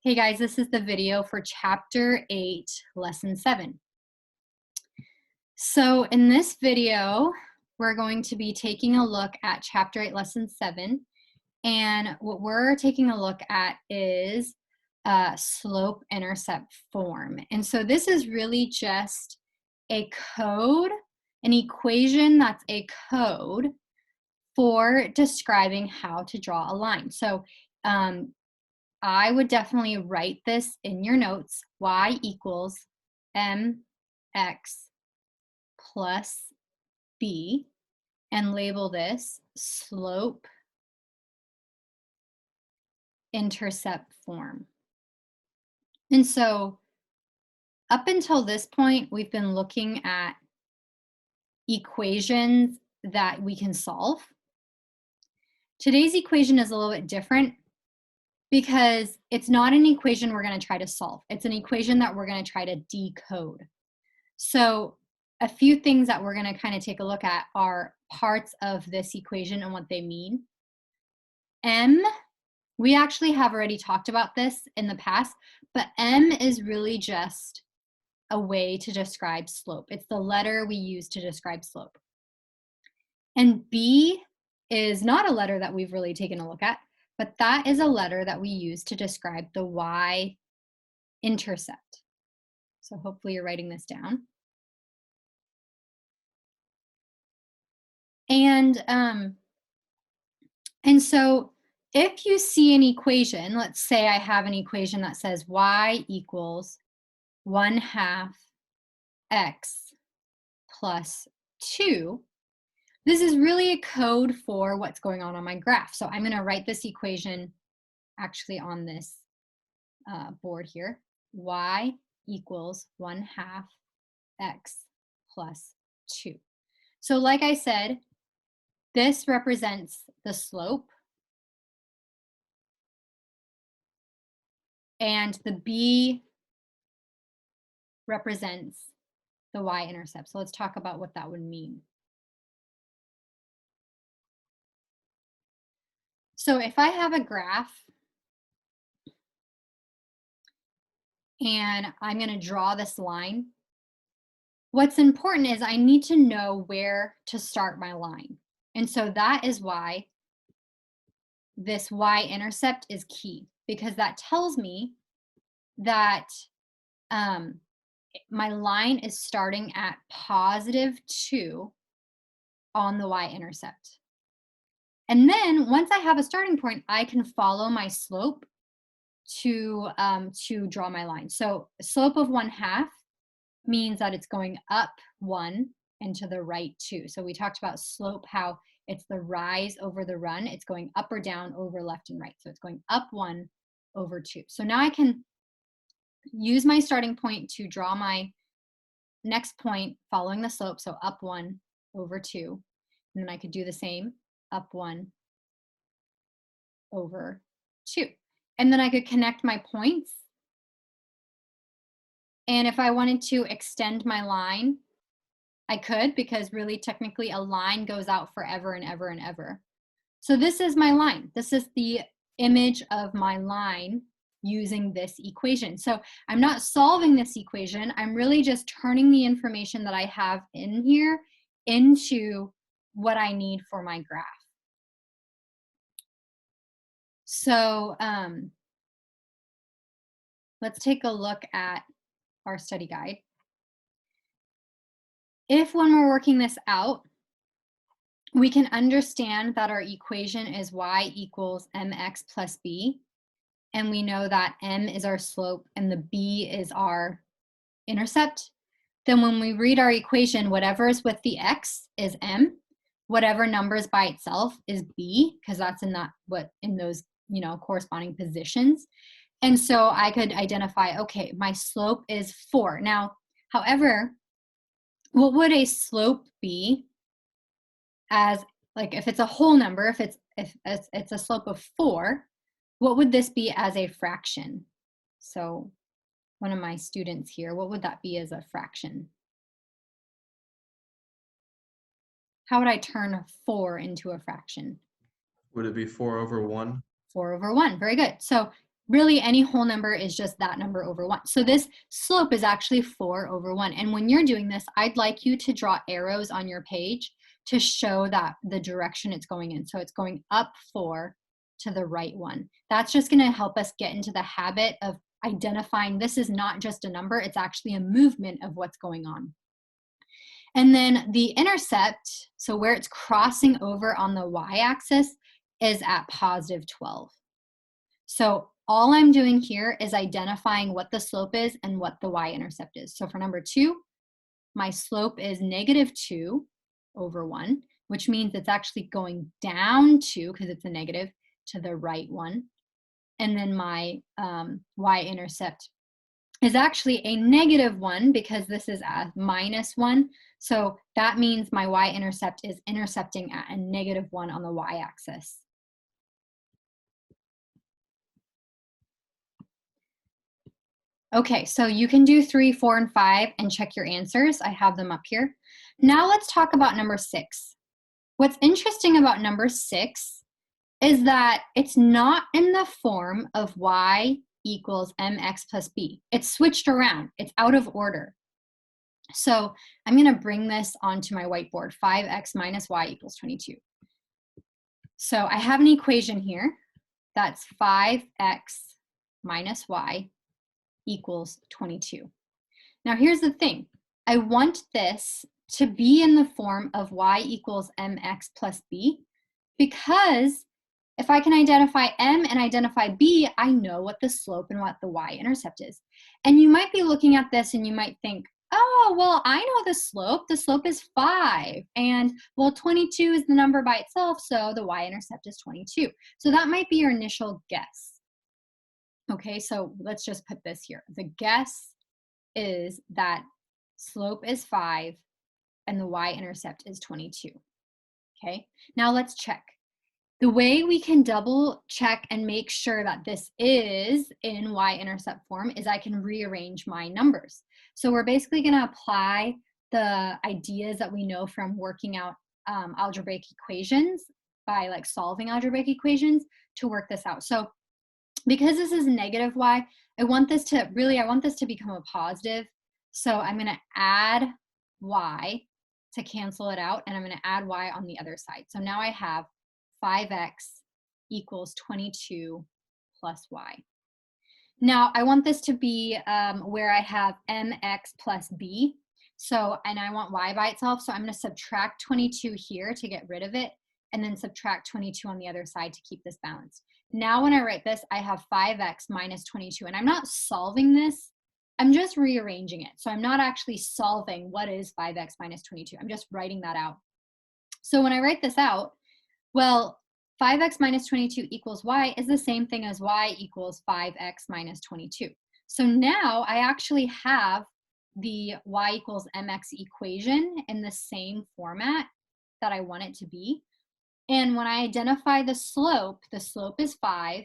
Hey guys, this is the video for Chapter 8, Lesson 7. So in this video, we're going to be taking a look at Chapter 8, Lesson 7. And what we're taking a look at is slope-intercept form. And so this is really just a code, an equation that's a code for describing how to draw a line. So I would definitely write this in your notes. Y equals mx plus b, and label this slope intercept form. And so up until this point, we've been looking at equations that we can solve. Today's equation is a little bit different because it's not an equation we're going to try to solve. It's an equation that we're going to try to decode. So a few things that we're going to kind of take a look at are parts of this equation and what they mean. M, we actually have already talked about this in the past, but M is really just a way to describe slope. It's the letter we use to describe slope. And B is not a letter that we've really taken a look at, but that is a letter that we use to describe the y-intercept. So hopefully you're writing this down. And so if you see an equation, let's say I have an equation that says y equals 1/2 x plus 2, this is really a code for what's going on my graph. So I'm going to write this equation actually on this board here. Y equals 1/2 x plus 2. So like I said, this represents the slope, and the B represents the y-intercept. So let's talk about what that would mean. So if I have a graph and I'm going to draw this line, what's important is I need to know where to start my line. And so that is why this y-intercept is key, because that tells me that my line is starting at +2 on the y-intercept. And then once I have a starting point, I can follow my slope to draw my line. So slope of 1/2 means that it's going up 1 and to the right 2. So we talked about slope, how it's the rise over the run. It's going up or down over left and right. So it's going up 1 over 2. So now I can use my starting point to draw my next point following the slope. So up 1 over 2. And then I could do the same, up 1 over 2. And then I could connect my points. And if I wanted to extend my line, I could, because really technically a line goes out forever and ever and ever. So this is my line. This is the image of my line using this equation. So I'm not solving this equation. I'm really just turning the information that I have in here into what I need for my graph. So let's take a look at our study guide. If when we're working this out, we can understand that our equation is y equals mx plus b, and we know that m is our slope and the b is our intercept, then when we read our equation, whatever is with the x is m, whatever number is by itself is b, because that's in those corresponding positions. And so I could identify, okay, my slope is 4. Now, however, what would a slope be as, like, if it's a whole number, if it's a slope of 4, what would this be as a fraction? So one of my students here, what would that be as a fraction? How would I turn 4 into a fraction? Would it be 4 over 1? 4 over 1, very good. So really any whole number is just that number over 1. So this slope is actually 4 over 1. And when you're doing this, I'd like you to draw arrows on your page to show that the direction it's going in. So it's going up 4 to the right 1. That's just going to help us get into the habit of identifying this is not just a number, it's actually a movement of what's going on. And then the intercept, so where it's crossing over on the y-axis, is at positive 12. So all I'm doing here is identifying what the slope is and what the y-intercept is. So for number 2, my slope is negative 2 over 1, which means it's actually going down 2, because it's a negative, to the right 1. And then my y-intercept is actually a negative 1, because this is a minus 1. So that means my y-intercept is intercepting at a negative 1 on the y-axis. Okay, so you can do 3, 4, and 5 and check your answers. I have them up here. Now let's talk about number 6. What's interesting about number 6 is that it's not in the form of y equals mx plus b. It's switched around. It's out of order. So I'm going to bring this onto my whiteboard. 5x minus y equals 22. So I have an equation here. That's 5x minus y equals 22. Now here's the thing. I want this to be in the form of y equals mx plus b, because if I can identify m and identify b, I know what the slope and what the y-intercept is. And you might be looking at this and you might think, oh, well, I know the slope. The slope is 5. And, well, 22 is the number by itself, so the y-intercept is 22. So that might be your initial guess. Okay, so let's just put this here. The guess is that slope is 5 and the y-intercept is 22. Okay, now let's check. The way we can double check and make sure that this is in y-intercept form is I can rearrange my numbers. So we're basically going to apply the ideas that we know from working out algebraic equations by like solving algebraic equations to work this out. So because this is negative y, I want this to become a positive. So I'm going to add y to cancel it out, and I'm going to add y on the other side. So now I have 5x equals 22 plus y. Now I want this to be where I have mx plus b. So, and I want y by itself. So I'm going to subtract 22 here to get rid of it, and then subtract 22 on the other side to keep this balanced. Now when I write this, I have 5x minus 22, and I'm not solving this. I'm just rearranging it. So I'm not actually solving what is 5x minus 22. I'm just writing that out. So when I write this out, well, 5x minus 22 equals y is the same thing as y equals 5x minus 22. So now I actually have the y equals mx equation in the same format that I want it to be. And when I identify the slope is 5,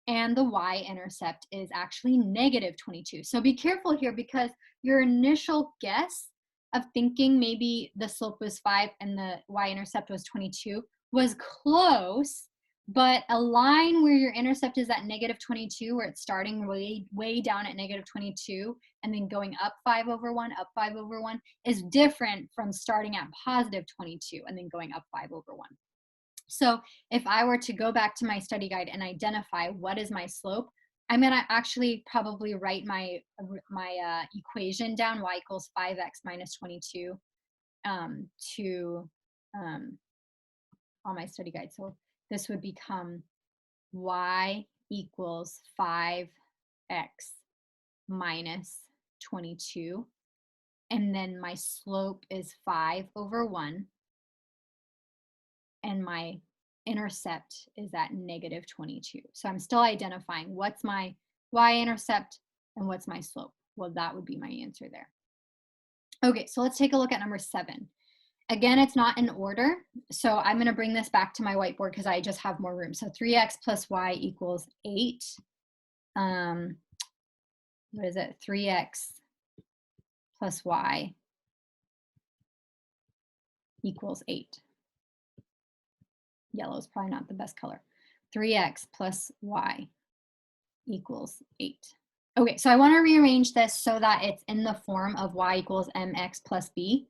and the y-intercept is actually negative 22. So be careful here, because your initial guess of thinking maybe the slope was 5 and the y-intercept was 22 was close, but a line where your intercept is at negative 22, where it's starting way down at negative 22 and then going up 5 over 1, up 5 over 1, is different from starting at positive 22 and then going up 5 over 1. So if I were to go back to my study guide and identify what is my slope, I'm going to actually probably write my equation down, y equals 5x minus 22, on my study guide. So this would become y equals 5x minus 22. And then my slope is 5 over 1. And my intercept is at negative 22. So I'm still identifying what's my y-intercept and what's my slope. Well, that would be my answer there. Okay, so let's take a look at number 7. Again, it's not in order, so I'm going to bring this back to my whiteboard because I just have more room. So 3x plus y equals 8. What is it? 3x plus y equals 8. Yellow is probably not the best color. 3x plus y equals 8. Okay, so I want to rearrange this so that it's in the form of y equals mx plus b,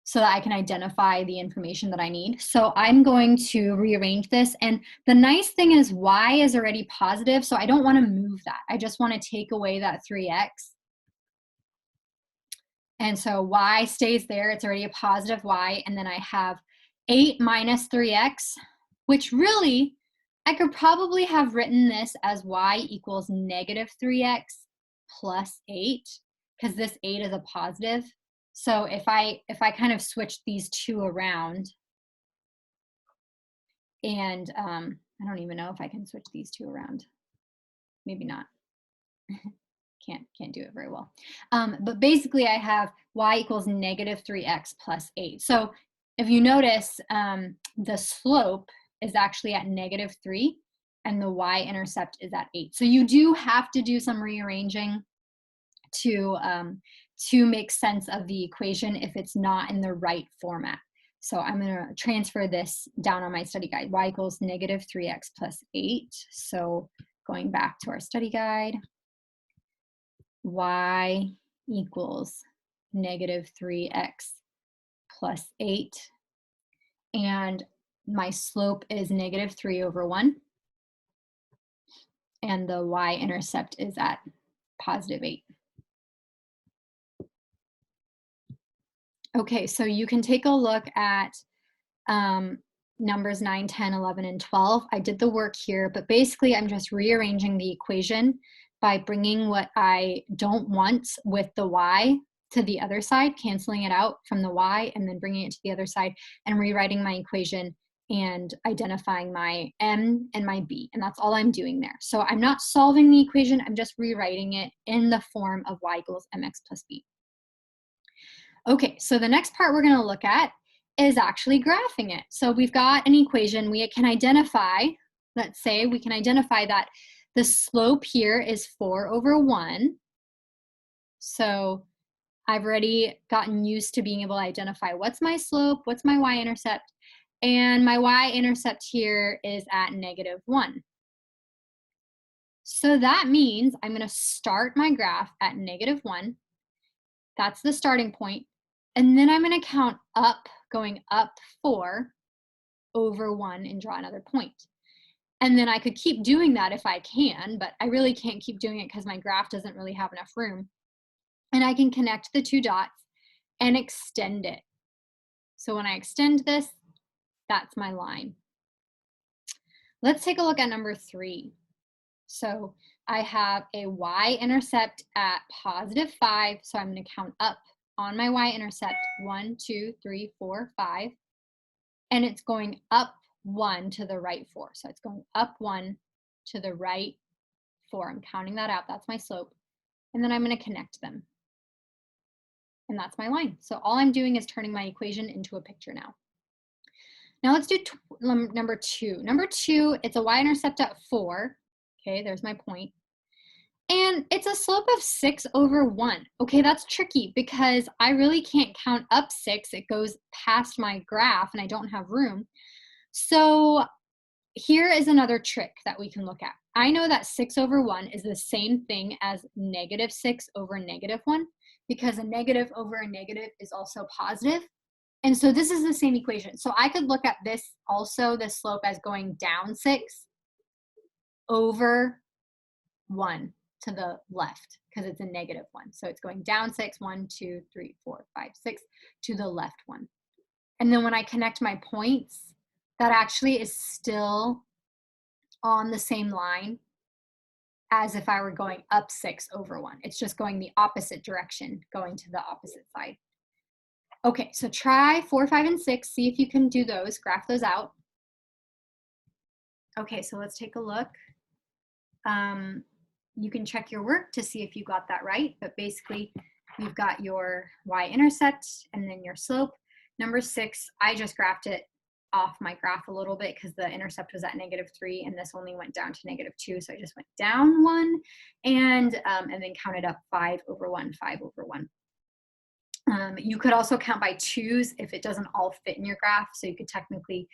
so that I can identify the information that I need. So I'm going to rearrange this. And the nice thing is y is already positive, so I don't want to move that. I just want to take away that 3x. And so y stays there. It's already a positive y. And then I have 8 minus 3x, which really, I could probably have written this as y equals negative 3x plus 8, because this 8 is a positive. So if I kind of switch these two around, and I don't even know if I can switch these two around. Maybe not. Can't do it very well. But basically I have y equals negative 3x plus 8. So if you notice, the slope is actually at negative 3 and the y-intercept is at 8. So you do have to do some rearranging to make sense of the equation if it's not in the right format. So I'm going to transfer this down on my study guide. Y equals negative 3x plus 8. So going back to our study guide, y equals negative 3x plus 8. And my slope is negative 3 over 1. And the y-intercept is at positive 8. Okay, so you can take a look at numbers 9, 10, 11, and 12. I did the work here, but basically I'm just rearranging the equation by bringing what I don't want with the y to the other side, canceling it out from the y, and then bringing it to the other side and rewriting my equation and identifying my m and my b. And that's all I'm doing there. So I'm not solving the equation, I'm just rewriting it in the form of y equals mx plus b. Okay, so the next part we're going to look at is actually graphing it. So we've got an equation. We can identify, let's say we can identify that the slope here is 4 over 1. So I've already gotten used to being able to identify what's my slope, what's my y-intercept, and my y-intercept here is at negative 1. So that means I'm going to start my graph at negative 1. That's the starting point. And then I'm going to count up, going up 4 over 1 and draw another point. And then I could keep doing that if I can, but I really can't keep doing it because my graph doesn't really have enough room. And I can connect the two dots and extend it. So when I extend this, that's my line. Let's take a look at number 3. So I have a y-intercept at positive 5, so I'm going to count up on my y-intercept 1, 2, 3, 4, 5, and it's going up 1 to the right 4. So it's going up 1 to the right 4. I'm counting that out. That's my slope. And then I'm going to connect them. And that's my line. So all I'm doing is turning my equation into a picture now. Now let's do number 2. Number 2, it's a y-intercept at 4. Okay, there's my point. And it's a slope of 6 over 1. Okay, that's tricky because I really can't count up 6. It goes past my graph and I don't have room. So here is another trick that we can look at. I know that 6 over 1 is the same thing as negative 6 over negative 1 because a negative over a negative is also positive. And so this is the same equation. So I could look at this also, the slope as going down 6 over 1 to the left because it's a negative 1. So it's going down 6, 1, 2, 3, 4, 5, 6 to the left 1. And then when I connect my points, that actually is still on the same line as if I were going up 6 over 1. It's just going the opposite direction, going to the opposite side. Okay, so try 4, 5, and 6. See if you can do those, graph those out. Okay, so let's take a look. You can check your work to see if you got that right, but basically you've got your y-intercept and then your slope. Number 6, I just graphed it off my graph a little bit because the intercept was at negative 3 and this only went down to negative 2, so I just went down 1 and then counted up 5 over 1, 5 over 1. You could also count by 2s if it doesn't all fit in your graph, so you could technically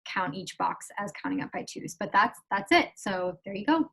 count each box as counting up by 2s, but that's it. So there you go.